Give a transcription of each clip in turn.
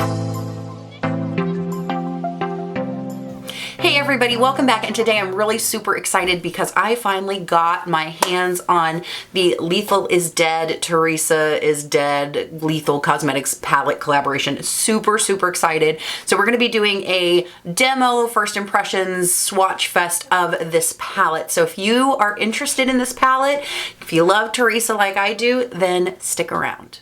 Hey everybody, welcome back, and today I'm really super excited because I finally got my hands on the Lethal is Dead, Theresa is Dead Lethal Cosmetics palette collaboration. Super excited. So we're going to be doing a demo, first impressions, swatch fest of this palette. So if you are interested in this palette, if you love Theresa like I do, then stick around.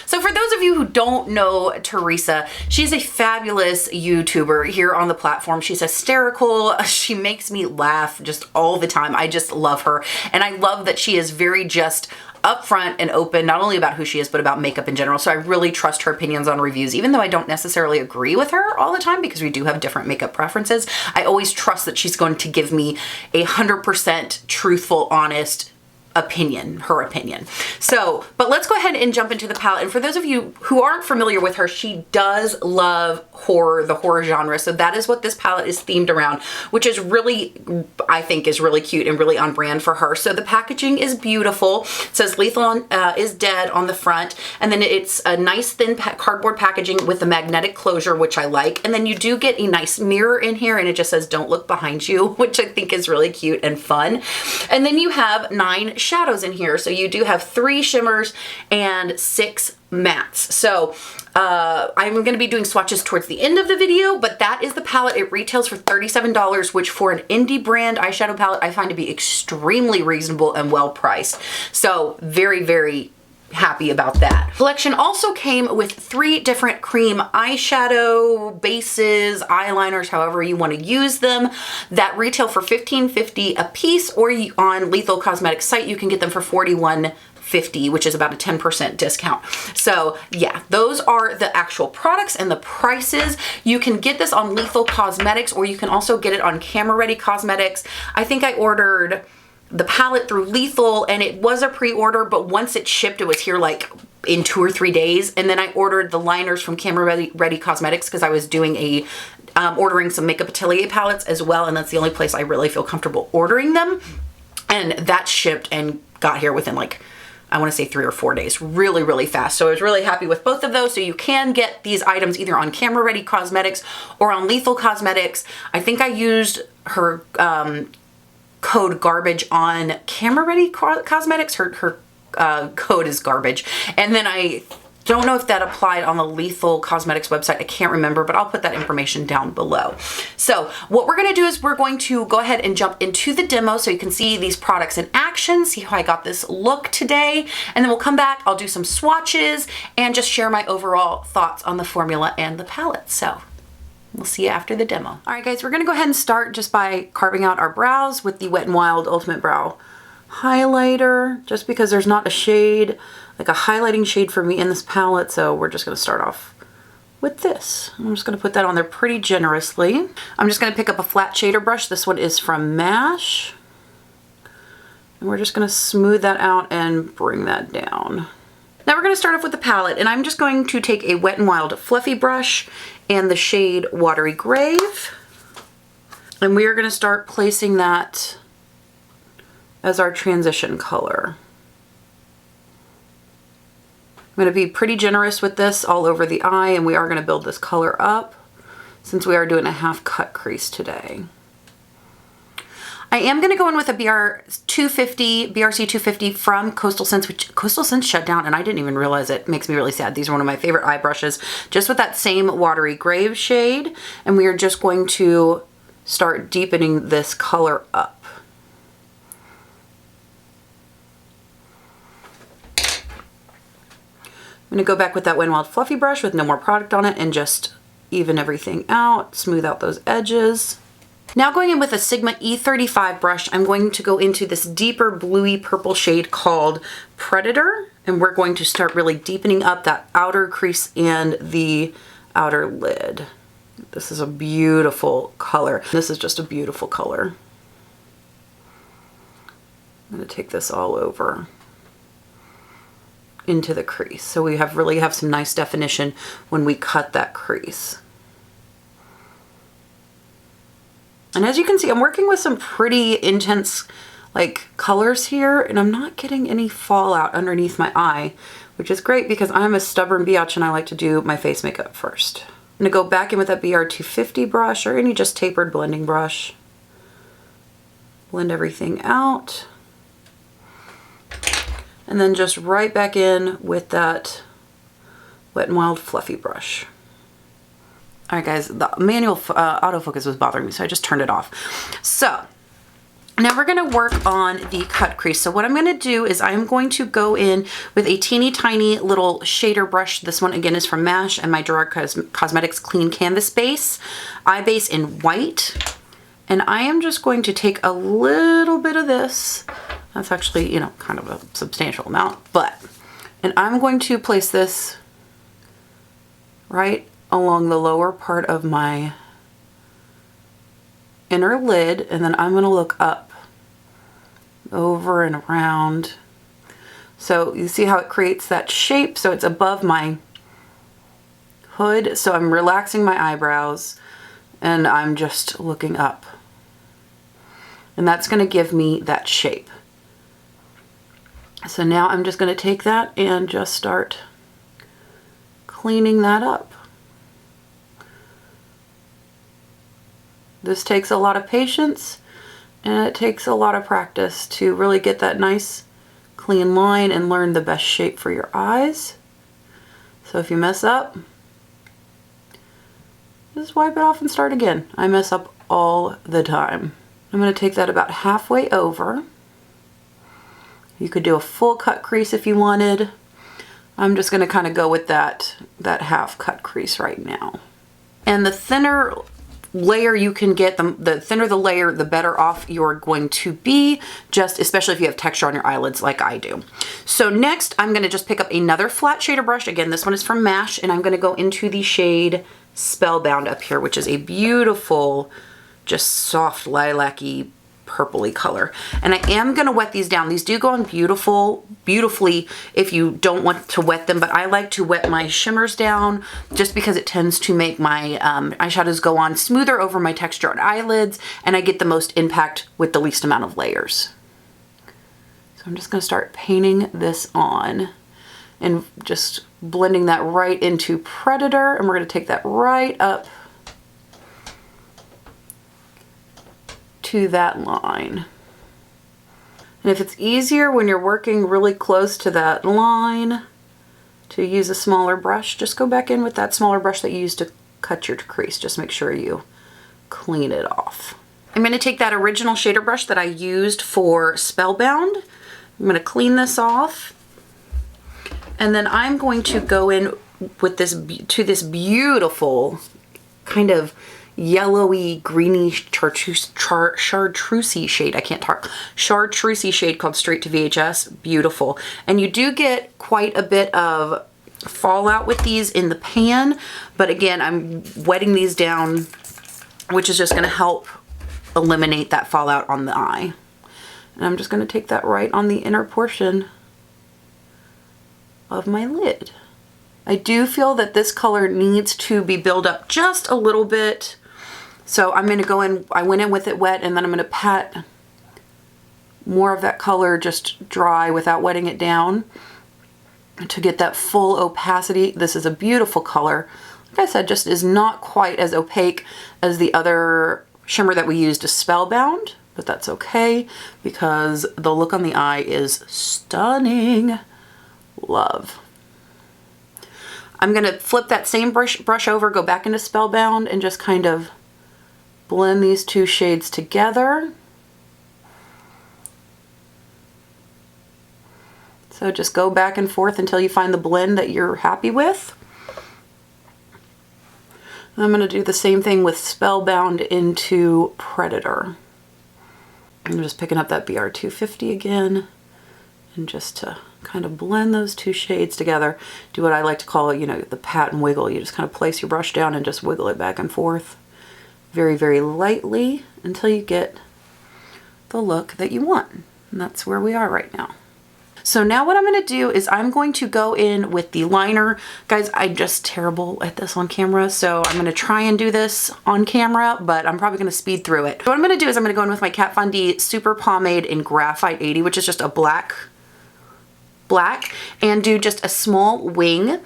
So for those of you who don't know Theresa, she's a fabulous YouTuber here on the platform. She's hysterical. She makes me laugh just all the time. I just love her. And I love that she is very just upfront and open, not only about who she is, but about makeup in general. So I really trust her opinions on reviews, even though I don't necessarily agree with her all the time because we do have different makeup preferences. I always trust that she's going to give me 100% truthful, honest opinion, her opinion. So, but let's go ahead and jump into the palette. And for those of you who aren't familiar with her, she does love horror, the horror genre. So that is what this palette is themed around, which is really, I think is really cute and really on brand for her. So the packaging is beautiful. It says Lethal is Dead on the front. And then it's a nice thin cardboard packaging with a magnetic closure, which I like. And then you do get a nice mirror in here, and it just says, "Don't look behind you," which I think is really cute and fun. And then you have 9 shadows in here. So you do have 3 shimmers and 6 mattes. So I'm going to be doing swatches towards the end of the video, but that is the palette. It retails for $37, which for an indie brand eyeshadow palette, I find to be extremely reasonable and well priced. So very happy about that. Collection also came with 3 different cream eyeshadow bases, eyeliners, however you want to use them, that retail for $15.50 a piece, or on Lethal Cosmetics site you can get them for $41.50, which is about a 10% discount. So yeah, those are the actual products and the prices. You can get this on Lethal Cosmetics, or you can also get it on Camera Ready Cosmetics. I think I ordered the palette through Lethal, and it was a pre-order, but once it shipped, it was here like in 2 or 3 days. And then I ordered the liners from Camera Ready Cosmetics because I was doing ordering some Makeup Atelier palettes as well, and that's the only place I really feel comfortable ordering them. And that shipped and got here within like, I want to say 3 or 4 days, really fast. So I was really happy with both of those. So you can get these items either on Camera Ready Cosmetics or on Lethal Cosmetics. I think I used her code garbage on Camera Ready Cosmetics. Her code is garbage. And then I don't know if that applied on the Lethal Cosmetics website. I can't remember, but I'll put that information down below. So what we're going to do is we're going to go ahead and jump into the demo so you can see these products in action, see how I got this look today, and then we'll come back, I'll do some swatches, and just share my overall thoughts on the formula and the palette. So we'll see you after the demo. All right, guys, we're gonna go ahead and start just by carving out our brows with the Wet n Wild Ultimate Brow Highlighter, just because there's not a shade, like a highlighting shade for me in this palette, so we're just gonna start off with this. I'm just gonna put that on there pretty generously. I'm just gonna pick up a flat shader brush. This one is from MASH. And we're just gonna smooth that out and bring that down. Now we're going to start off with the palette, and I'm just going to take a Wet n Wild fluffy brush and the shade Watery Grave, and we are going to start placing that as our transition color. I'm going to be pretty generous with this all over the eye, and we are going to build this color up since we are doing a half cut crease today. I am going to go in with a BRC 250 from Coastal Scents, which Coastal Scents shut down and I didn't even realize it. It makes me really sad. These are one of my favorite eye brushes, just with that same Watery Grave shade. And we are just going to start deepening this color up. I'm going to go back with that Wet n Wild fluffy brush with no more product on it and just even everything out, smooth out those edges. Now going in with a Sigma E35 brush, I'm going to go into this deeper bluey purple shade called Predator, and we're going to start really deepening up that outer crease and the outer lid. This is a beautiful color. This is just a beautiful color. I'm going to take this all over into the crease, so we really have some nice definition when we cut that crease. And as you can see, I'm working with some pretty intense like colors here, and I'm not getting any fallout underneath my eye, which is great because I'm a stubborn biatch and I like to do my face makeup first. I'm gonna go back in with that BR250 brush or any just tapered blending brush. Blend everything out. And then just right back in with that Wet n Wild fluffy brush. All right, guys, the manual autofocus was bothering me, so I just turned it off. So now we're gonna work on the cut crease. So what I'm gonna do is I'm going to go in with a teeny tiny little shader brush. This one again is from MASH and my Gerard Cosmetics Clean Canvas Base. Eye base in white. And I am just going to take a little bit of this. That's actually, you know, kind of a substantial amount, and I'm going to place this right along the lower part of my inner lid, and then I'm gonna look up, over and around. So you see how it creates that shape, so it's above my hood. So I'm relaxing my eyebrows and I'm just looking up. And that's gonna give me that shape. So now I'm just gonna take that and just start cleaning that up. This takes a lot of patience and it takes a lot of practice to really get that nice clean line and learn the best shape for your eyes. So if you mess up, just wipe it off and start again. I mess up all the time. I'm going to take that about halfway over. You could do a full cut crease if you wanted. I'm just going to kind of go with that half cut crease right now. And the thinner layer you can get, the thinner the layer, the better off you're going to be, just especially if you have texture on your eyelids like I do. So next I'm going to just pick up another flat shader brush. Again, this one is from MASH, and I'm going to go into the shade Spellbound up here, which is a beautiful, just soft lilac-y purpley color. And I am going to wet these down. These do go on beautifully if you don't want to wet them, but I like to wet my shimmers down just because it tends to make my eyeshadows go on smoother over my textured eyelids, and I get the most impact with the least amount of layers. So I'm just going to start painting this on and just blending that right into Predator, and we're going to take that right up to that line. And if it's easier when you're working really close to that line to use a smaller brush, just go back in with that smaller brush that you used to cut your crease. Just make sure you clean it off. I'm going to take that original shader brush that I used for Spellbound. I'm going to clean this off. And then I'm going to go in with this beautiful kind of yellowy, greeny chartreusey shade. I can't talk. Chartreusey shade called Straight to VHS. Beautiful. And you do get quite a bit of fallout with these in the pan, but again, I'm wetting these down, which is just going to help eliminate that fallout on the eye. And I'm just going to take that right on the inner portion of my lid. I do feel that this color needs to be built up just a little bit. So I'm going to go in, I went in with it wet, and then I'm going to pat more of that color just dry without wetting it down to get that full opacity. This is a beautiful color. Like I said, just is not quite as opaque as the other shimmer that we used to Spellbound, but that's okay because the look on the eye is stunning. Love. I'm going to flip that same brush over, go back into Spellbound, and just kind of blend these two shades together. So just go back and forth until you find the blend that you're happy with. And I'm going to do the same thing with Spellbound into Predator. I'm just picking up that BR250 again, and just to kind of blend those two shades together, do what I like to call, you know, the pat and wiggle. You just kind of place your brush down and just wiggle it back and forth very, very lightly until you get the look that you want. And that's where we are right now. So now what I'm going to do is I'm going to go in with the liner. Guys, I'm just terrible at this on camera, so I'm going to try and do this on camera, but I'm probably going to speed through it. So what I'm going to do is I'm going to go in with my Kat Von D Super Pomade in Graphite 80, which is just a black black and do just a small wing.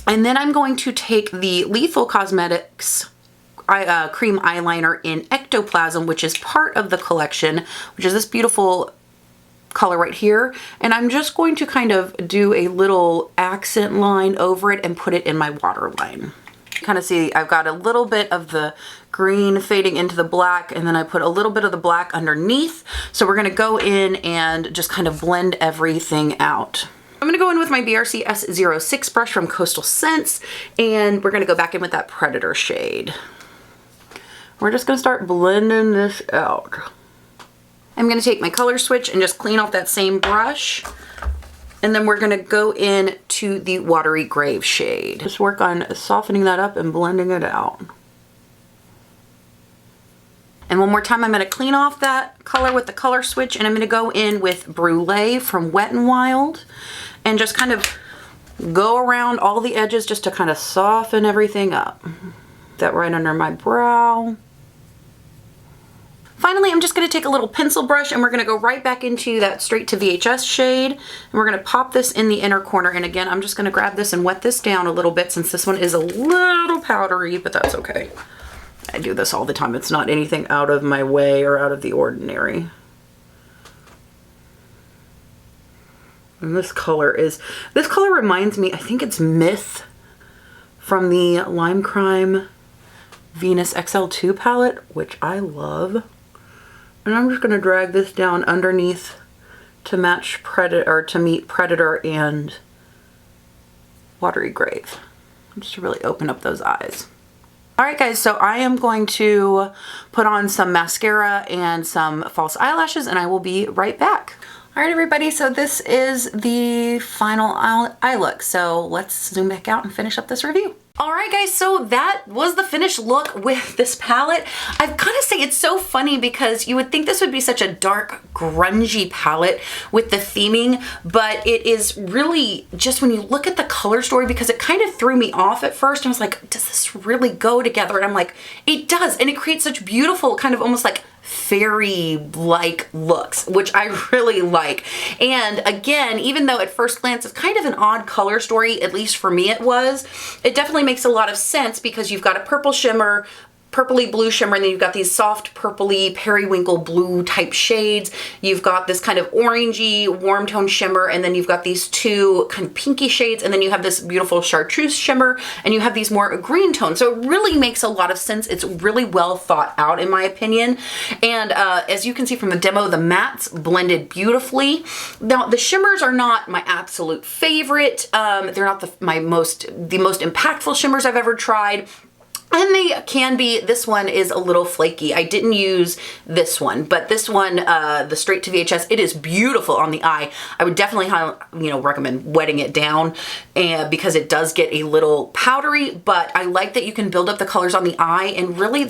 And then I'm going to take the Lethal Cosmetics cream eyeliner in Ectoplasm, which is part of the collection, which is this beautiful color right here. And I'm just going to kind of do a little accent line over it and put it in my waterline. Kind of see I've got a little bit of the green fading into the black, and then I put a little bit of the black underneath. So we're going to go in and just kind of blend everything out. I'm going to go in with my BRC S06 brush from Coastal Scents, and we're going to go back in with that Predator shade. We're just going to start blending this out. I'm going to take my color switch and just clean off that same brush. And then we're going to go in to the Watery Grave shade. Just work on softening that up and blending it out. And one more time, I'm going to clean off that color with the color switch, and I'm going to go in with Brulee from Wet n Wild and just kind of go around all the edges just to kind of soften everything up. That right under my brow. Finally, I'm just going to take a little pencil brush and we're going to go right back into that Straight to VHS shade. And we're going to pop this in the inner corner. And again, I'm just going to grab this and wet this down a little bit since this one is a little powdery, but that's okay. I do this all the time. It's not anything out of my way or out of the ordinary. And this color reminds me, I think it's Myth from the Lime Crime Venus XL2 palette, which I love. And I'm just going to drag this down underneath to match meet Predator and Watery Grave, just to really open up those eyes. Alright guys, so I am going to put on some mascara and some false eyelashes, and I will be right back. Alright everybody, so this is the final eye look, so let's zoom back out and finish up this review. Alright guys, so that was the finished look with this palette. I've got to say it's so funny because you would think this would be such a dark, grungy palette with the theming, but it is really just when you look at the color story, because it kind of threw me off at first. I was like, does this really go together? And I'm like, it does, and it creates such beautiful kind of almost like fairy-like looks, which I really like. And again, even though at first glance it's kind of an odd color story, at least for me it was, it definitely makes a lot of sense because you've got a purple shimmer, purpley blue shimmer, and then you've got these soft purpley periwinkle blue type shades. You've got this kind of orangey warm tone shimmer, and then you've got these two kind of pinky shades, and then you have this beautiful chartreuse shimmer, and you have these more green tones. So it really makes a lot of sense. It's really well thought out in my opinion. And as you can see from the demo, the mattes blended beautifully. Now the shimmers are not my absolute favorite. They're not the most impactful shimmers I've ever tried. And they can be. This one is a little flaky. I didn't use this one, but this one, the Straight to VHS, it is beautiful on the eye. I would definitely, recommend wetting it down because it does get a little powdery, but I like that you can build up the colors on the eye, and really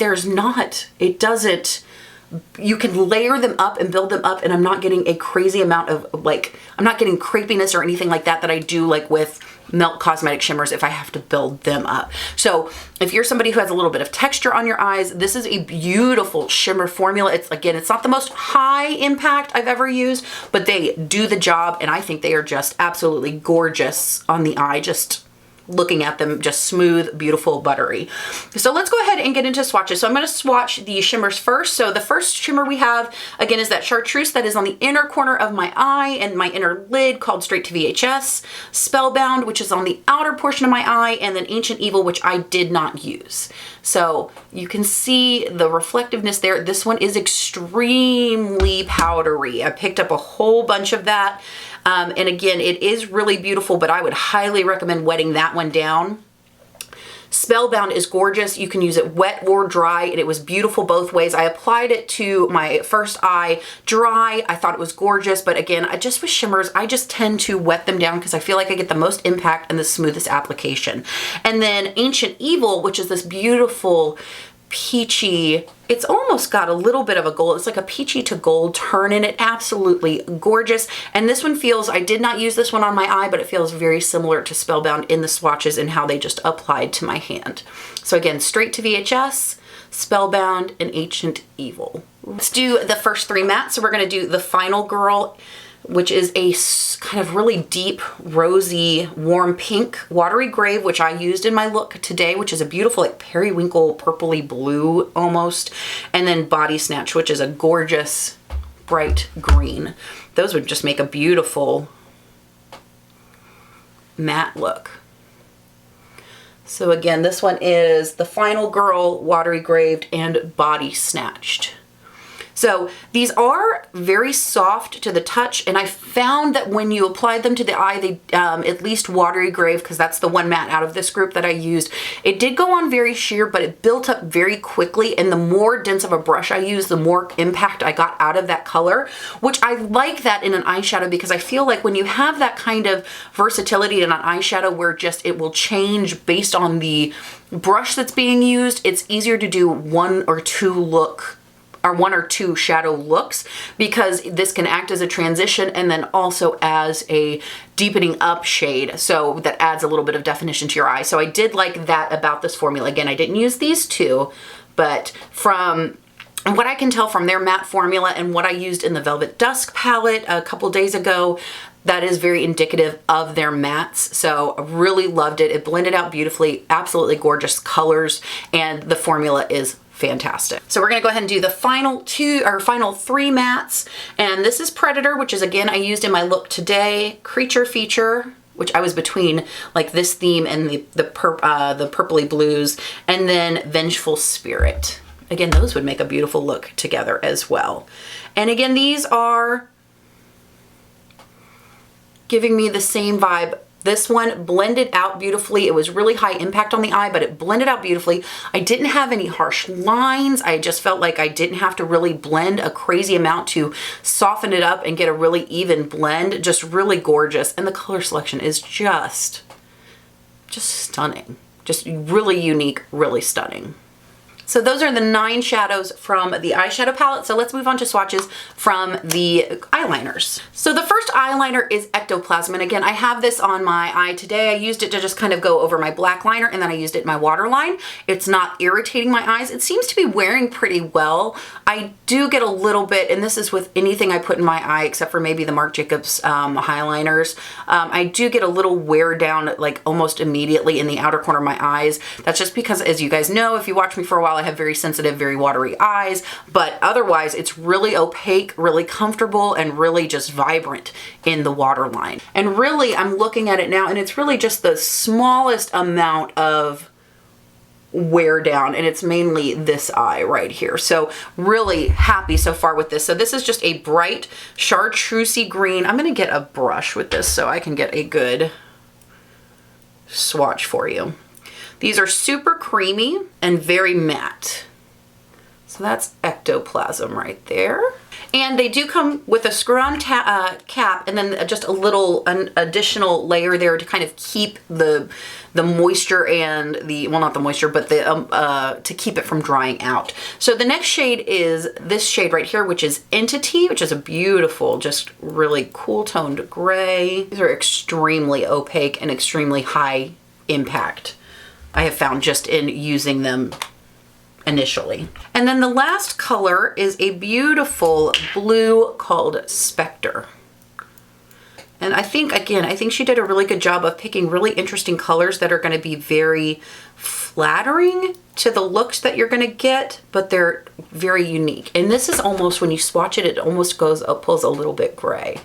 you can layer them up and build them up, and I'm not getting a crazy amount of I'm not getting crepiness or anything like that I do like with Melt Cosmetic shimmers if I have to build them up. So if you're somebody who has a little bit of texture on your eyes, this is a beautiful shimmer formula. It's not the most high impact I've ever used, but they do the job, and I think they are just absolutely gorgeous on the eye. Just looking at them, just smooth, beautiful, buttery. So let's go ahead and get into swatches. So I'm going to swatch the shimmers first. So the first shimmer we have, again, is that chartreuse that is on the inner corner of my eye and my inner lid, called Straight to VHS. Spellbound, which is on the outer portion of my eye, and then Ancient Evil, which I did not use. So you can see the reflectiveness there. This one is extremely powdery. I picked up a whole bunch of that. And again, it is really beautiful, but I would highly recommend wetting that one down. Spellbound is gorgeous. You can use it wet or dry, and it was beautiful both ways. I applied it to my first eye dry. I thought it was gorgeous, but again, just with shimmers, I just tend to wet them down because I feel like I get the most impact and the smoothest application. And then Ancient Evil, which is this beautiful peachy, it's almost got a little bit of a gold, it's like a peachy to gold turn in it. Absolutely gorgeous. And this one feels, I did not use this one on my eye, but it feels very similar to Spellbound in the swatches and how they just applied to my hand. So again, Straight to VHS, Spellbound, and Ancient Evil. Let's do the first three mattes. So we're going to do the Final Girl, which is a kind of really deep, rosy, warm pink. Watery Grave, which I used in my look today, which is a beautiful like periwinkle, purpley blue almost. And then Body Snatch, which is a gorgeous, bright green. Those would just make a beautiful matte look. So again, this one is the Final Girl, Watery Graved, and Body Snatched. So these are very soft to the touch, and I found that when you applied them to the eye, they at least Watery Grave, because that's the one matte out of this group that I used, it did go on very sheer, but it built up very quickly, and the more dense of a brush I used, the more impact I got out of that color, which I like that in an eyeshadow, because I feel like when you have that kind of versatility in an eyeshadow where just it will change based on the brush that's being used, it's easier to do one or two shadow looks, because this can act as a transition and then also as a deepening up shade, so that adds a little bit of definition to your eye. So I did like that about this formula. Again, I didn't use these two, but from what I can tell from their matte formula and what I used in the Velvet Dusk palette a couple days ago, that is very indicative of their mattes. So I really loved it. It blended out beautifully, absolutely gorgeous colors, and the formula is fantastic. So we're gonna go ahead and do the final three mattes. And this is Predator, which is again, I used in my look today. Creature Feature, which I was between like this theme and the purpley blues, and then Vengeful Spirit. Again, those would make a beautiful look together as well. And again, these are giving me the same vibe. This one blended out beautifully. It was really high impact on the eye, but it blended out beautifully. I didn't have any harsh lines. I just felt like I didn't have to really blend a crazy amount to soften it up and get a really even blend. Just really gorgeous. And the color selection is just stunning. Just really unique, really stunning. So those are the 9 shadows from the eyeshadow palette. So let's move on to swatches from the eyeliners. So the first eyeliner is Ectoplasm. And again, I have this on my eye today. I used it to just kind of go over my black liner, and then I used it in my waterline. It's not irritating my eyes. It seems to be wearing pretty well. I do get a little bit, and this is with anything I put in my eye except for maybe the Marc Jacobs highliners. I do get a little wear down like almost immediately in the outer corner of my eyes. That's just because, as you guys know, if you watch me for a while, I have very sensitive, very watery eyes, but otherwise it's really opaque, really comfortable, and really just vibrant in the waterline. And really, I'm looking at it now, and it's really just the smallest amount of wear down, and it's mainly this eye right here. So really happy so far with this. So this is just a bright chartreusey green. I'm gonna get a brush with this so I can get a good swatch for you. These are super creamy and very matte. So that's Ectoplasm right there. And they do come with a screw-on cap, and then just a little additional layer there to kind of keep the moisture and well, not the moisture, but to keep it from drying out. So the next shade is this shade right here, which is Entity, which is a beautiful, just really cool toned gray. These are extremely opaque and extremely high impact, I have found just in using them initially. And then the last color is a beautiful blue called Spectre. And I think, again, I think she did a really good job of picking really interesting colors that are going to be very flattering to the looks that you're going to get, but they're very unique. And this is almost, when you swatch it, it almost pulls a little bit gray.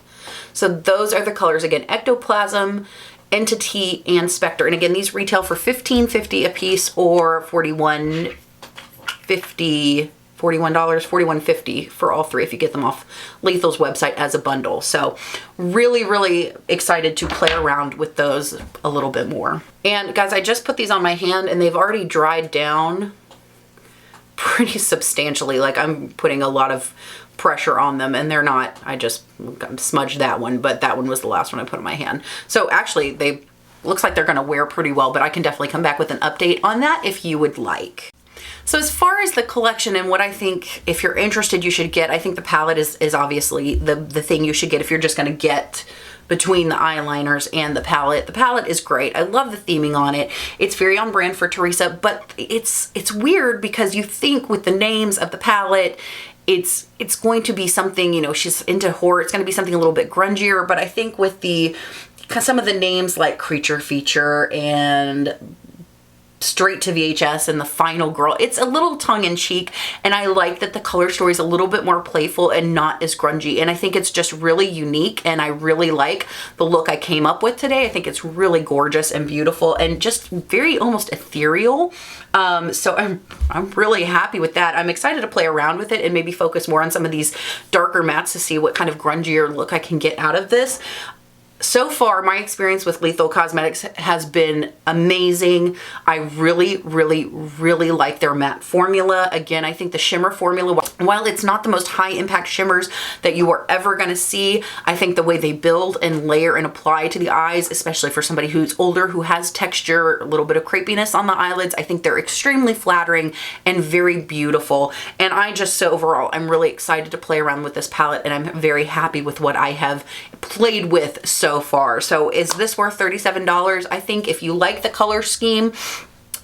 So those are the colors. Again, Ectoplasm, Entity, and Spectre. And again, these retail for $15.50 a piece or $41.50 for all three if you get them off Lethal's website as a bundle. So really, really excited to play around with those a little bit more. And guys, I just put these on my hand and they've already dried down pretty substantially. Like, I'm putting a lot of pressure on them, and they're not, I just smudged that one, but that one was the last one I put on my hand. So actually they looks like they're going to wear pretty well, but I can definitely come back with an update on that if you would like. So as far as the collection and what I think, if you're interested, you should get, I think the palette is obviously the thing you should get if you're just going to get between the eyeliners and the palette. The palette is great. I love the theming on it. It's very on brand for Theresa, but it's weird because you think with the names of the palette it's going to be something, you know, she's into horror. It's going to be something a little bit grungier, but I think with some of the names like Creature Feature and Straight to VHS and The Final Girl, it's a little tongue-in-cheek, and I like that the color story is a little bit more playful and not as grungy, and I think it's just really unique, and I really like the look I came up with today. I think it's really gorgeous and beautiful and just very almost ethereal. So I'm really happy with that. I'm excited to play around with it and maybe focus more on some of these darker mattes to see what kind of grungier look I can get out of this. So far, my experience with Lethal Cosmetics has been amazing. I really, really, really like their matte formula. Again, I think the shimmer formula, while it's not the most high impact shimmers that you are ever gonna see, I think the way they build and layer and apply to the eyes, especially for somebody who's older, who has texture, a little bit of crepiness on the eyelids, I think they're extremely flattering and very beautiful. And I just, so overall, I'm really excited to play around with this palette, and I'm very happy with what I have played with so far. So is this worth $37? I think if you like the color scheme,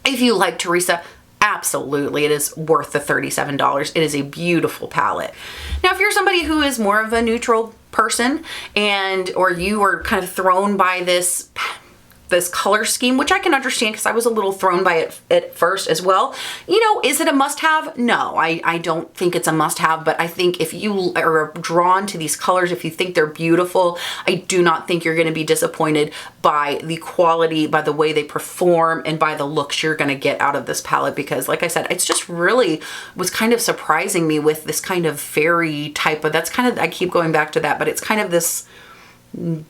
if you like Theresa, absolutely it is worth the $37. It is a beautiful palette. Now, if you're somebody who is more of a neutral person or you are kind of thrown by this color scheme, which I can understand because I was a little thrown by it at first as well. You know, is it a must-have? No, I don't think it's a must-have, but I think if you are drawn to these colors, if you think they're beautiful, I do not think you're going to be disappointed by the quality, by the way they perform, and by the looks you're going to get out of this palette, because like I said, it's just really was kind of surprising me with this kind of fairy type of, that's kind of, I keep going back to that, but it's kind of this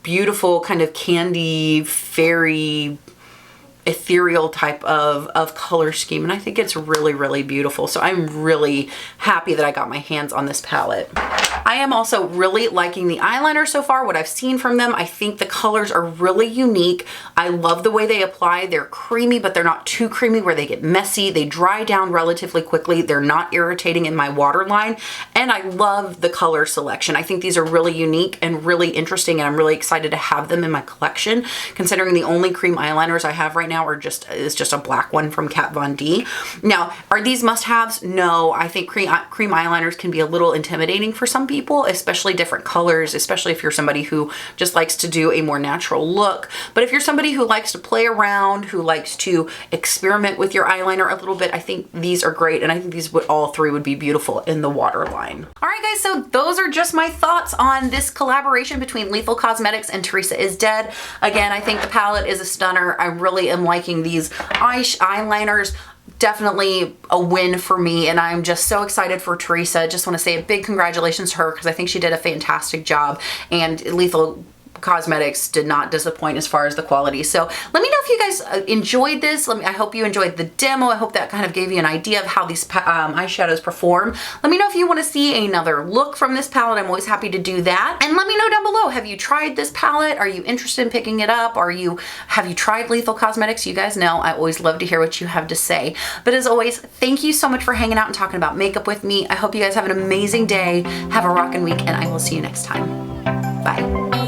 beautiful kind of candy, fairy, ethereal type of color scheme, and I think it's really, really beautiful. So I'm really happy that I got my hands on this palette. I am also really liking the eyeliner so far, what I've seen from them. I think the colors are really unique. I love the way they apply. They're creamy, but they're not too creamy where they get messy. They dry down relatively quickly. They're not irritating in my waterline, and I love the color selection. I think these are really unique and really interesting, and I'm really excited to have them in my collection, considering the only cream eyeliners I have right now is just a black one from Kat Von D. Now, are these must-haves? No, I think cream eyeliners can be a little intimidating for some people, especially different colors, especially if you're somebody who just likes to do a more natural look. But if you're somebody who likes to play around, who likes to experiment with your eyeliner a little bit, I think these are great, and I think these all three would be beautiful in the waterline. All right, guys, so those are just my thoughts on this collaboration between Lethal Cosmetics and Theresa Is Dead. Again, I think the palette is a stunner. I really am liking these eyeliners. Definitely a win for me, and I'm just so excited for Theresa. Just want to say a big congratulations to her, because I think she did a fantastic job, and Lethal Cosmetics did not disappoint as far as the quality. So let me know if you guys enjoyed this. I hope you enjoyed the demo. I hope that kind of gave you an idea of how these eyeshadows perform. Let me know if you want to see another look from this palette. I'm always happy to do that. And let me know down below, have you tried this palette? Are you interested in picking it up? Have you tried Lethal Cosmetics? You guys know I always love to hear what you have to say. But as always, thank you so much for hanging out and talking about makeup with me. I hope you guys have an amazing day. Have a rockin' week, and I will see you next time. Bye.